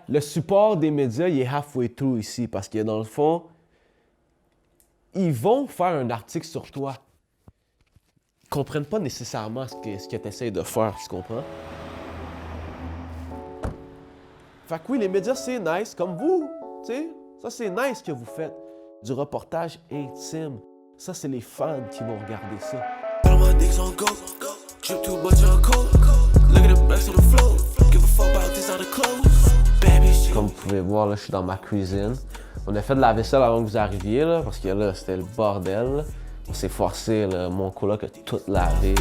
le support des médias, il est halfway through ici. Parce que dans le fond, ils vont faire un article sur toi. Ils comprennent pas nécessairement ce que tu essaies de faire, tu comprends? Fait que oui, les médias, c'est nice, comme vous, tu sais. Ça, c'est nice que vous faites. Du reportage intime. Ça, c'est les fans qui vont regarder ça. Comme vous pouvez voir, là, je suis dans ma cuisine. On a fait de la vaisselle avant que vous arriviez, là, parce que là, c'était le bordel. Là. On s'est forcé, là, mon coloc a tout lavé.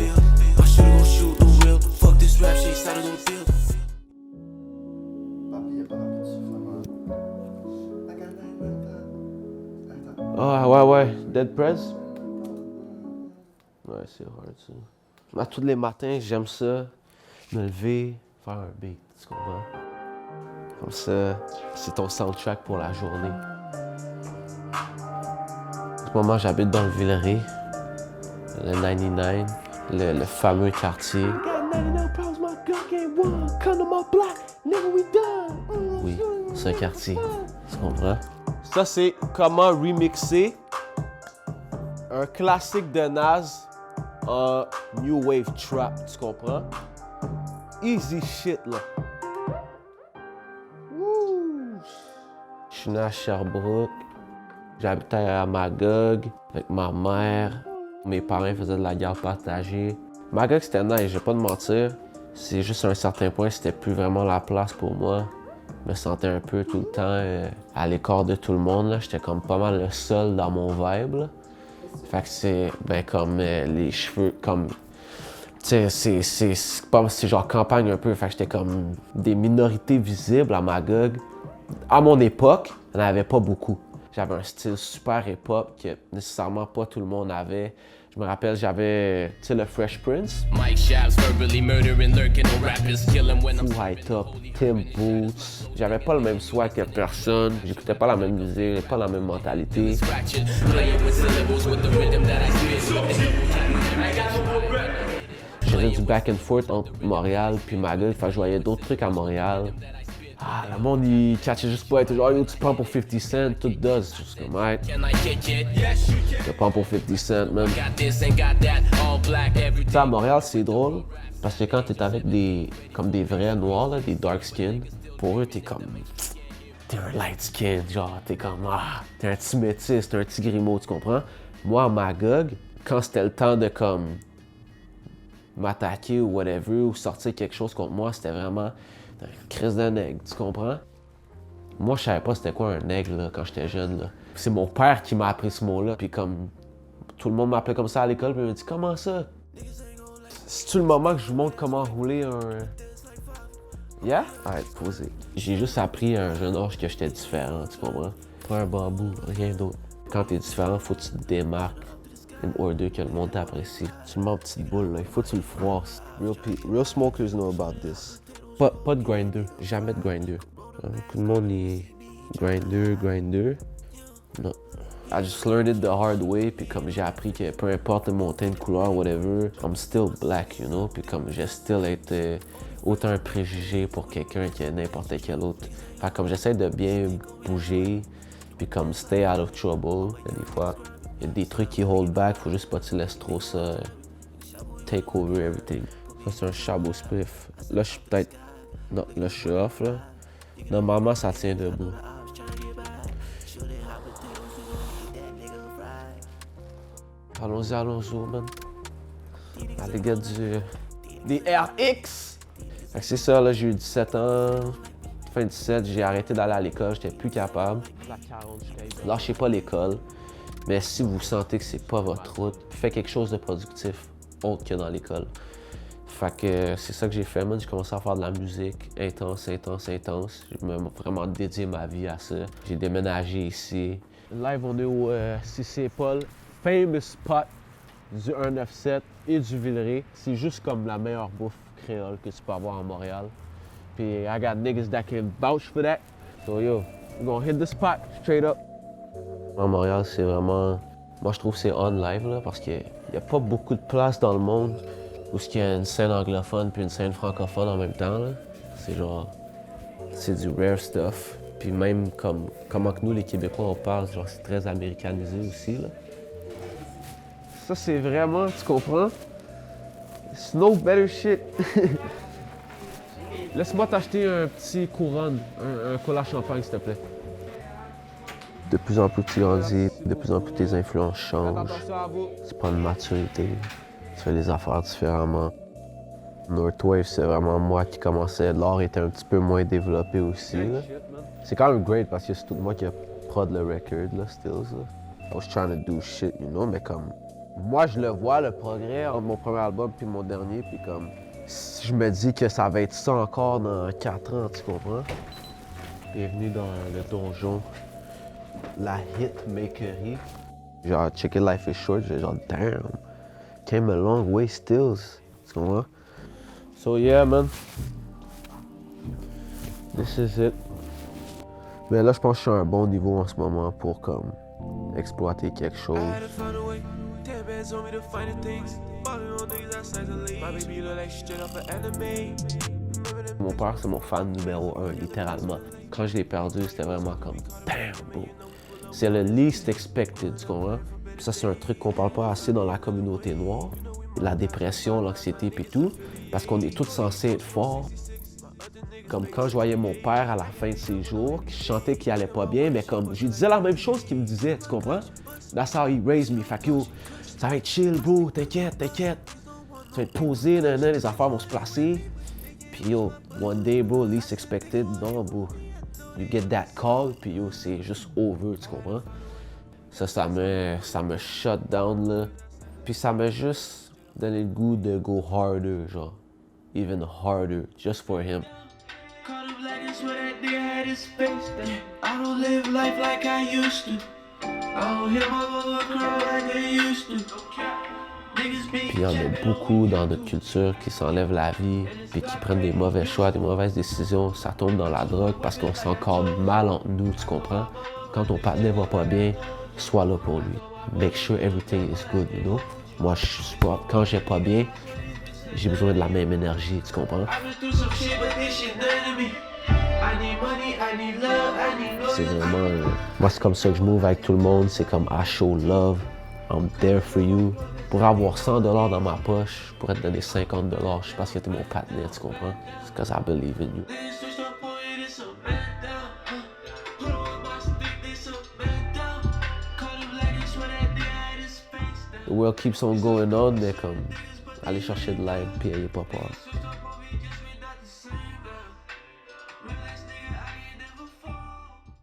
Ah ouais, Dead Press? Ouais, c'est hard ça. À tous les matins, j'aime ça, me lever, faire un beat, tu comprends? Comme ça, c'est ton soundtrack pour la journée. En ce moment, j'habite dans le Villeray, le 99, le fameux quartier. Oui, c'est un quartier, tu comprends? Ça, c'est comment remixer un classique de Nas en New Wave Trap, tu comprends? Easy shit, là. Woo! Je suis né à Sherbrooke. J'habitais à Magog avec ma mère. Mes parents faisaient de la garde partagée. Magog, c'était nice, je vais pas te mentir. C'est juste à un certain point, c'était plus vraiment la place pour moi. Je me sentais un peu tout le temps à l'écart de tout le monde. J'étais comme pas mal le seul dans mon vibe. Là. Fait que c'est comme les cheveux, comme. Tu sais, c'est genre campagne un peu. Fait que j'étais comme des minorités visibles à Magog. À mon époque, il n'y en avait pas beaucoup. J'avais un style super hip-hop que nécessairement pas tout le monde avait. Je me rappelle, j'avais, tu sais, le Fresh Prince. Foo High Top, Tim Boots. J'avais pas le même swag que personne. J'écoutais pas la même musique, pas la même mentalité. Je faisais du back and forth entre Montréal puis Magog. Fait que je voyais d'autres trucs à Montréal. Ah, le monde, il catchait juste pas, il était genre, yo, tu prends pour 50 Cent, tout does. Juste comme, ouais. Tu prends pour 50 Cent, man. Tu sais, à Montréal, c'est drôle, parce que quand t'es avec des vrais noirs, là, des dark skin, pour eux, t'es un light skin, genre, t'es comme, t'es un petit métis, t'es un petit grimaud, tu comprends? Moi, à Magog, quand c'était le temps de, comme, m'attaquer ou whatever, ou sortir quelque chose contre moi, c'était vraiment une crise de nègre, tu comprends? Moi, je savais pas c'était quoi un nègre là, quand j'étais jeune. Là. C'est mon père qui m'a appris ce mot-là, puis comme tout le monde m'appelait comme ça à l'école, puis il m'a dit « Comment ça? C'est-tu le moment que je vous montre comment rouler un... » Yeah? Arrête, posez. J'ai juste appris à un jeune âge que j'étais différent, tu comprends? Pas un bambou, rien d'autre. Quand t'es différent, faut que tu te démarques. In order que le monde t'apprécie. Tu le mets en petite boule, là. Il faut que tu le froisses. Real smokers know about this. Pas de grinder. Jamais de grinder. Beaucoup de monde est grinder. Non. I just learned it the hard way, puis comme j'ai appris que peu importe mon teint de couleur, whatever, I'm still black, you know? Puis comme j'ai still être autant un préjugé pour quelqu'un que n'importe quel autre. Fait comme j'essaie de bien bouger, puis comme stay out of trouble, des fois. Il y a des trucs qui hold back, faut juste pas que tu laisses trop ça take over everything. Ça, c'est un chabot spliff. Là, je suis peut-être... Non, là, je suis off, là. Normalement, ça tient debout. Allons-y, man. Allez, gars, des RX! Fait que c'est ça, là, j'ai eu 17 ans. Fin 17, j'ai arrêté d'aller à l'école, j'étais plus capable. Lâchez pas l'école. Mais si vous sentez que c'est pas votre route, faites quelque chose de productif, autre que dans l'école. Fait que c'est ça que j'ai fait, man. J'ai commencé à faire de la musique intense. J'ai vraiment dédié ma vie à ça. J'ai déménagé ici. Live, on est au CC Paul, famous spot du 197 et du Villeray. C'est juste comme la meilleure bouffe créole que tu peux avoir à Montréal. Puis I got niggas that can vouch for that. So yo, we're gonna hit the spot straight up. À Montréal, c'est vraiment... Moi, je trouve que c'est on live, là, parce qu'il n'y a pas beaucoup de place dans le monde où il y a une scène anglophone puis une scène francophone en même temps, là. C'est genre... C'est du rare stuff. Puis même comment que nous, les Québécois, on parle, genre c'est très américanisé aussi, là. Ça, c'est vraiment, tu comprends? It's no better shit. Laisse-moi t'acheter un petit couronne, un cola champagne, s'il te plaît. De plus en plus tu grandis, de plus en plus tes influences changent. Tu prends de maturité, tu fais les affaires différemment. Northwave, c'est vraiment moi qui commençais. L'art était un petit peu moins développé aussi. C'est quand même great parce que c'est tout moi qui a prod le record, là, Stills. Là. I was trying to do shit, you know, mais comme... Moi, je le vois, le progrès entre mon premier album puis mon dernier, puis comme... Je me dis que ça va être ça encore dans 4 ans, tu comprends? Bienvenue dans le donjon. La hitmakerie. Genre, check it, life is short. J'ai genre, damn. Came a long way, Stills. Tu comprends? So yeah, man. This is it. Mais là, je pense que je suis à un bon niveau en ce moment pour comme exploiter quelque chose. Mon père, c'est mon fan numéro 1, littéralement. Quand je l'ai perdu, c'était vraiment comme damn, bro. C'est le least expected, tu comprends? Ça, c'est un truc qu'on parle pas assez dans la communauté noire. La dépression, l'anxiété, puis tout. Parce qu'on est tous censés être forts. Comme quand je voyais mon père à la fin de ses jours, qui chantait qu'il allait pas bien, mais comme je lui disais la même chose qu'il me disait, tu comprends? That's how he raised me. Fait que yo, ça va être chill, bro, t'inquiète, t'inquiète. Tu vas être posé, les affaires vont se placer. Puis yo, one day, bro, least expected, non, bro. You get that call, puis yo, c'est juste over, tu comprends? Ça me shut down, là. Puis ça m'a juste donné le goût de go harder, genre. Even harder, just for him. Puis il y en a beaucoup dans notre culture qui s'enlèvent la vie, puis qui prennent des mauvais choix, des mauvaises décisions. Ça tombe dans la drogue parce qu'on se sent encore mal entre nous, tu comprends? Quand ton partenaire va pas bien, sois là pour lui. Make sure everything is good, you know? Moi, je suis pas... Quand j'ai pas bien, j'ai besoin de la même énergie, tu comprends? C'est vraiment... Moi, c'est comme ça que je move avec tout le monde. C'est comme I show love, I'm there for you. Pour avoir 100$ dans ma poche, je pourrais te donner 50$. Je sais pas si t'es mon partenaire, tu comprends? C'est parce que I believe in you. The world keeps on going on, mais comme aller chercher de l'aide puis ayez pas peur.